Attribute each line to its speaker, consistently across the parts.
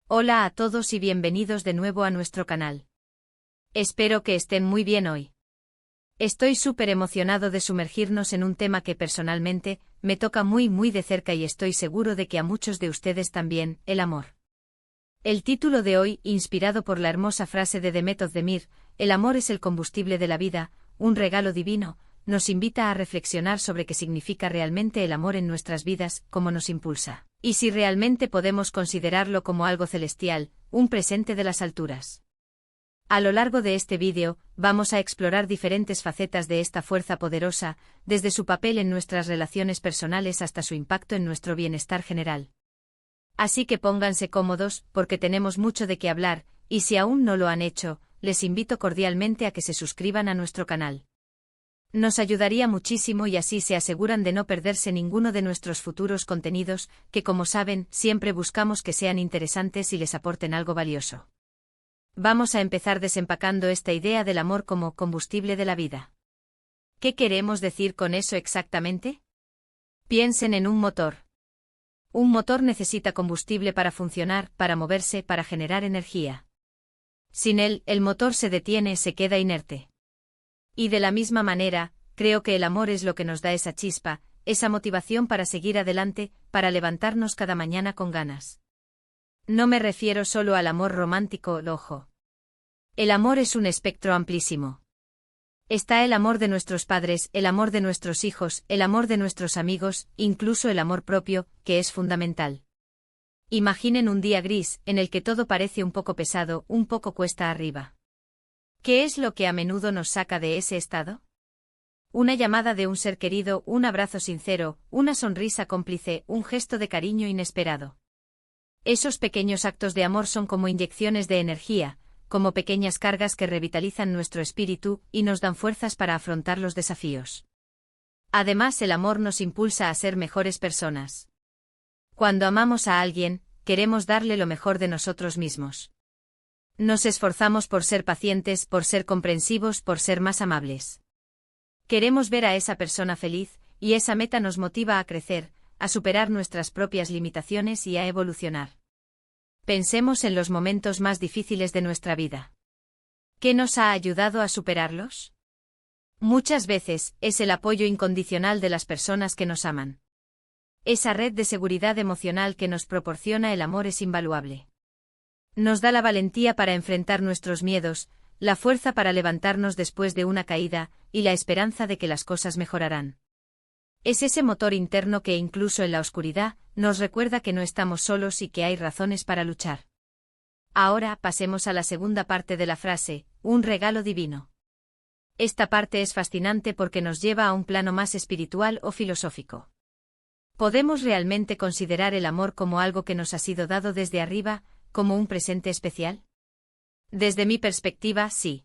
Speaker 1: Hola a todos y bienvenidos de nuevo a nuestro canal. Espero que estén muy bien hoy. Estoy súper emocionado de sumergirnos en un tema que personalmente me toca muy de cerca y estoy seguro de que a muchos de ustedes también, el amor. El título de hoy, inspirado por la hermosa frase de Demet Özdemir, el amor es el combustible de la vida, un regalo divino, nos invita a reflexionar sobre qué significa realmente el amor en nuestras vidas, cómo nos impulsa, y si realmente podemos considerarlo como algo celestial, un presente de las alturas. A lo largo de este vídeo, vamos a explorar diferentes facetas de esta fuerza poderosa, desde su papel en nuestras relaciones personales hasta su impacto en nuestro bienestar general. Así que pónganse cómodos, porque tenemos mucho de qué hablar, y si aún no lo han hecho, les invito cordialmente a que se suscriban a nuestro canal. Nos ayudaría muchísimo y así se aseguran de no perderse ninguno de nuestros futuros contenidos, que como saben, siempre buscamos que sean interesantes y les aporten algo valioso. Vamos a empezar desempacando esta idea del amor como combustible de la vida. ¿Qué queremos decir con eso exactamente? Piensen en un motor. Un motor necesita combustible para funcionar, para moverse, para generar energía. Sin él, el motor se detiene, se queda inerte. Y de la misma manera, creo que el amor es lo que nos da esa chispa, esa motivación para seguir adelante, para levantarnos cada mañana con ganas. No me refiero solo al amor romántico, ojo. El amor es un espectro amplísimo. Está el amor de nuestros padres, el amor de nuestros hijos, el amor de nuestros amigos, incluso el amor propio, que es fundamental. Imaginen un día gris, en el que todo parece un poco pesado, un poco cuesta arriba. ¿Qué es lo que a menudo nos saca de ese estado? Una llamada de un ser querido, un abrazo sincero, una sonrisa cómplice, un gesto de cariño inesperado. Esos pequeños actos de amor son como inyecciones de energía, como pequeñas cargas que revitalizan nuestro espíritu y nos dan fuerzas para afrontar los desafíos. Además, el amor nos impulsa a ser mejores personas. Cuando amamos a alguien, queremos darle lo mejor de nosotros mismos. Nos esforzamos por ser pacientes, por ser comprensivos, por ser más amables. Queremos ver a esa persona feliz, y esa meta nos motiva a crecer, a superar nuestras propias limitaciones y a evolucionar. Pensemos en los momentos más difíciles de nuestra vida. ¿Qué nos ha ayudado a superarlos? Muchas veces, es el apoyo incondicional de las personas que nos aman. Esa red de seguridad emocional que nos proporciona el amor es invaluable. Nos da la valentía para enfrentar nuestros miedos, la fuerza para levantarnos después de una caída, y la esperanza de que las cosas mejorarán. Es ese motor interno que incluso en la oscuridad, nos recuerda que no estamos solos y que hay razones para luchar. Ahora pasemos a la segunda parte de la frase, un regalo divino. Esta parte es fascinante porque nos lleva a un plano más espiritual o filosófico. ¿Podemos realmente considerar el amor como algo que nos ha sido dado desde arriba, como un presente especial? Desde mi perspectiva, sí.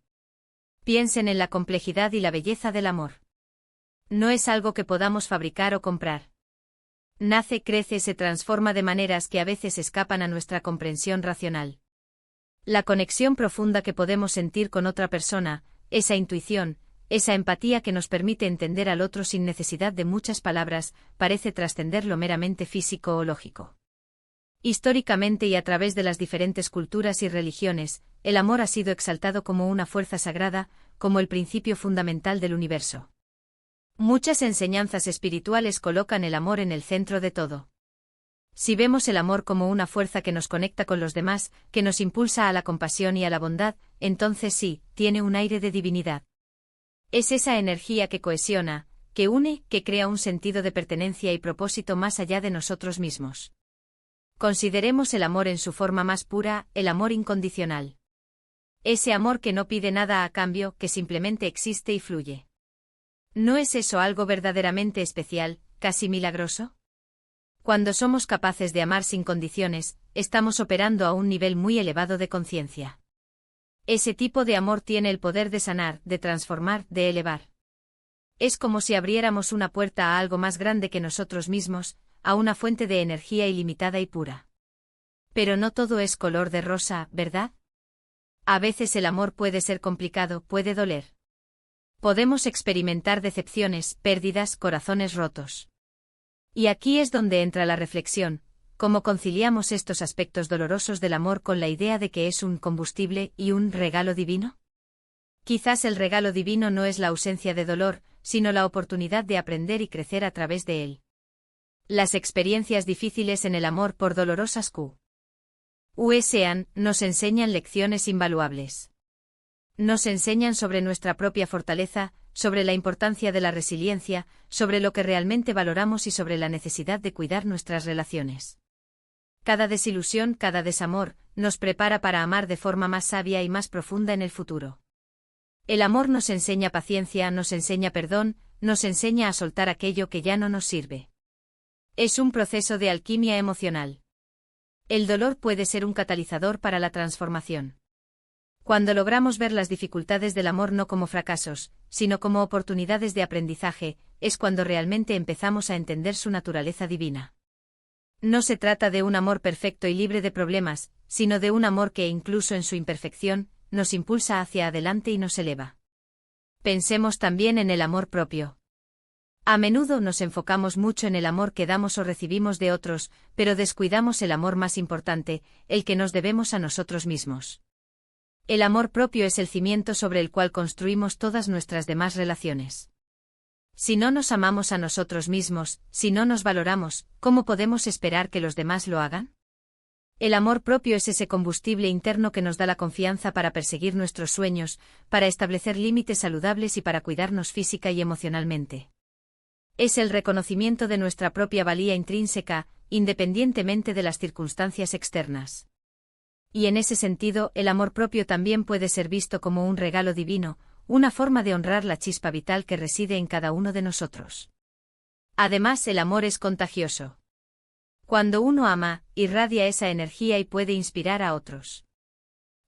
Speaker 1: Piensen en la complejidad y la belleza del amor. No es algo que podamos fabricar o comprar. Nace, crece, se transforma de maneras que a veces escapan a nuestra comprensión racional. La conexión profunda que podemos sentir con otra persona, esa intuición, esa empatía que nos permite entender al otro sin necesidad de muchas palabras, parece trascender lo meramente físico o lógico. Históricamente y a través de las diferentes culturas y religiones, el amor ha sido exaltado como una fuerza sagrada, como el principio fundamental del universo. Muchas enseñanzas espirituales colocan el amor en el centro de todo. Si vemos el amor como una fuerza que nos conecta con los demás, que nos impulsa a la compasión y a la bondad, entonces sí, tiene un aire de divinidad. Es esa energía que cohesiona, que une, que crea un sentido de pertenencia y propósito más allá de nosotros mismos. Consideremos el amor en su forma más pura, el amor incondicional. Ese amor que no pide nada a cambio, que simplemente existe y fluye. ¿No es eso algo verdaderamente especial, casi milagroso? Cuando somos capaces de amar sin condiciones, estamos operando a un nivel muy elevado de conciencia. Ese tipo de amor tiene el poder de sanar, de transformar, de elevar. Es como si abriéramos una puerta a algo más grande que nosotros mismos, a una fuente de energía ilimitada y pura. Pero no todo es color de rosa, ¿verdad? A veces el amor puede ser complicado, puede doler. Podemos experimentar decepciones, pérdidas, corazones rotos. Y aquí es donde entra la reflexión, ¿cómo conciliamos estos aspectos dolorosos del amor con la idea de que es un combustible y un regalo divino? Quizás el regalo divino no es la ausencia de dolor, sino la oportunidad de aprender y crecer a través de él. Las experiencias difíciles en el amor, por dolorosas que sean, nos enseñan lecciones invaluables. Nos enseñan sobre nuestra propia fortaleza, sobre la importancia de la resiliencia, sobre lo que realmente valoramos y sobre la necesidad de cuidar nuestras relaciones. Cada desilusión, cada desamor, nos prepara para amar de forma más sabia y más profunda en el futuro. El amor nos enseña paciencia, nos enseña perdón, nos enseña a soltar aquello que ya no nos sirve. Es un proceso de alquimia emocional. El dolor puede ser un catalizador para la transformación. Cuando logramos ver las dificultades del amor no como fracasos, sino como oportunidades de aprendizaje, es cuando realmente empezamos a entender su naturaleza divina. No se trata de un amor perfecto y libre de problemas, sino de un amor que, incluso en su imperfección, nos impulsa hacia adelante y nos eleva. Pensemos también en el amor propio. A menudo nos enfocamos mucho en el amor que damos o recibimos de otros, pero descuidamos el amor más importante, el que nos debemos a nosotros mismos. El amor propio es el cimiento sobre el cual construimos todas nuestras demás relaciones. Si no nos amamos a nosotros mismos, si no nos valoramos, ¿cómo podemos esperar que los demás lo hagan? El amor propio es ese combustible interno que nos da la confianza para perseguir nuestros sueños, para establecer límites saludables y para cuidarnos física y emocionalmente. Es el reconocimiento de nuestra propia valía intrínseca, independientemente de las circunstancias externas. Y en ese sentido, el amor propio también puede ser visto como un regalo divino, una forma de honrar la chispa vital que reside en cada uno de nosotros. Además, el amor es contagioso. Cuando uno ama, irradia esa energía y puede inspirar a otros.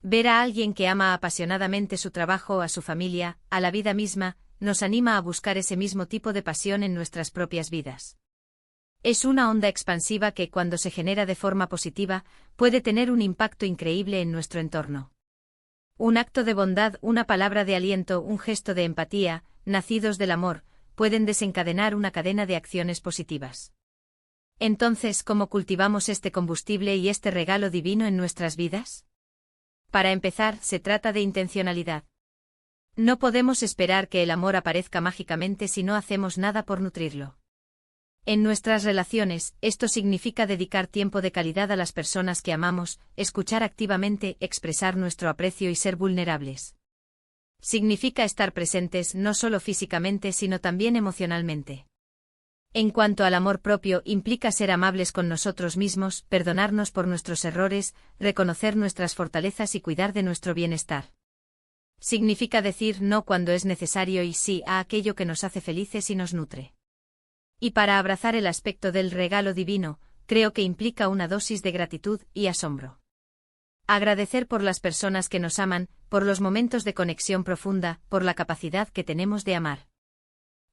Speaker 1: Ver a alguien que ama apasionadamente su trabajo, a su familia, a la vida misma, nos anima a buscar ese mismo tipo de pasión en nuestras propias vidas. Es una onda expansiva que, cuando se genera de forma positiva, puede tener un impacto increíble en nuestro entorno. Un acto de bondad, una palabra de aliento, un gesto de empatía, nacidos del amor, pueden desencadenar una cadena de acciones positivas. Entonces, ¿cómo cultivamos este combustible y este regalo divino en nuestras vidas? Para empezar, se trata de intencionalidad. No podemos esperar que el amor aparezca mágicamente si no hacemos nada por nutrirlo. En nuestras relaciones, esto significa dedicar tiempo de calidad a las personas que amamos, escuchar activamente, expresar nuestro aprecio y ser vulnerables. Significa estar presentes no solo físicamente sino también emocionalmente. En cuanto al amor propio, implica ser amables con nosotros mismos, perdonarnos por nuestros errores, reconocer nuestras fortalezas y cuidar de nuestro bienestar. Significa decir no cuando es necesario y sí a aquello que nos hace felices y nos nutre. Y para abrazar el aspecto del regalo divino, creo que implica una dosis de gratitud y asombro. Agradecer por las personas que nos aman, por los momentos de conexión profunda, por la capacidad que tenemos de amar.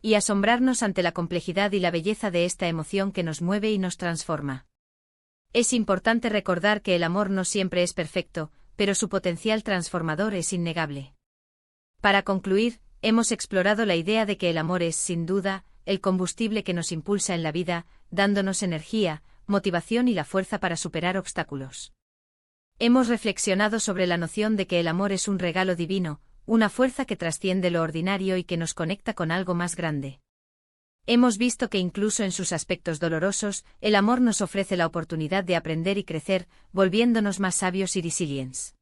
Speaker 1: Y asombrarnos ante la complejidad y la belleza de esta emoción que nos mueve y nos transforma. Es importante recordar que el amor no siempre es perfecto, pero su potencial transformador es innegable. Para concluir, hemos explorado la idea de que el amor es, sin duda, el combustible que nos impulsa en la vida, dándonos energía, motivación y la fuerza para superar obstáculos. Hemos reflexionado sobre la noción de que el amor es un regalo divino, una fuerza que trasciende lo ordinario y que nos conecta con algo más grande. Hemos visto que incluso en sus aspectos dolorosos, el amor nos ofrece la oportunidad de aprender y crecer, volviéndonos más sabios y resilientes.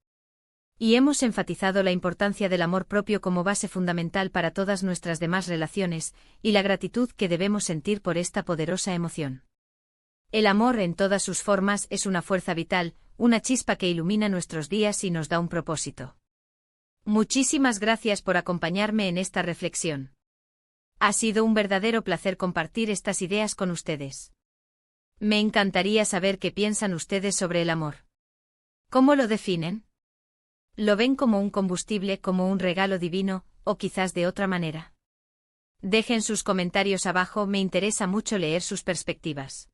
Speaker 1: Y hemos enfatizado la importancia del amor propio como base fundamental para todas nuestras demás relaciones, y la gratitud que debemos sentir por esta poderosa emoción. El amor en todas sus formas es una fuerza vital, una chispa que ilumina nuestros días y nos da un propósito. Muchísimas gracias por acompañarme en esta reflexión. Ha sido un verdadero placer compartir estas ideas con ustedes. Me encantaría saber qué piensan ustedes sobre el amor. ¿Cómo lo definen? ¿Lo ven como un combustible, como un regalo divino, o quizás de otra manera? Dejen sus comentarios abajo, me interesa mucho leer sus perspectivas.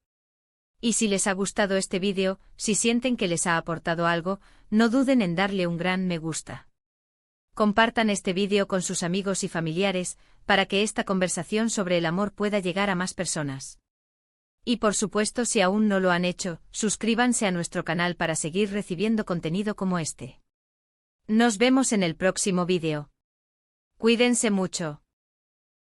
Speaker 1: Y si les ha gustado este vídeo, si sienten que les ha aportado algo, no duden en darle un gran me gusta. Compartan este vídeo con sus amigos y familiares, para que esta conversación sobre el amor pueda llegar a más personas. Y por supuesto, si aún no lo han hecho, suscríbanse a nuestro canal para seguir recibiendo contenido como este. Nos vemos en el próximo vídeo. Cuídense mucho.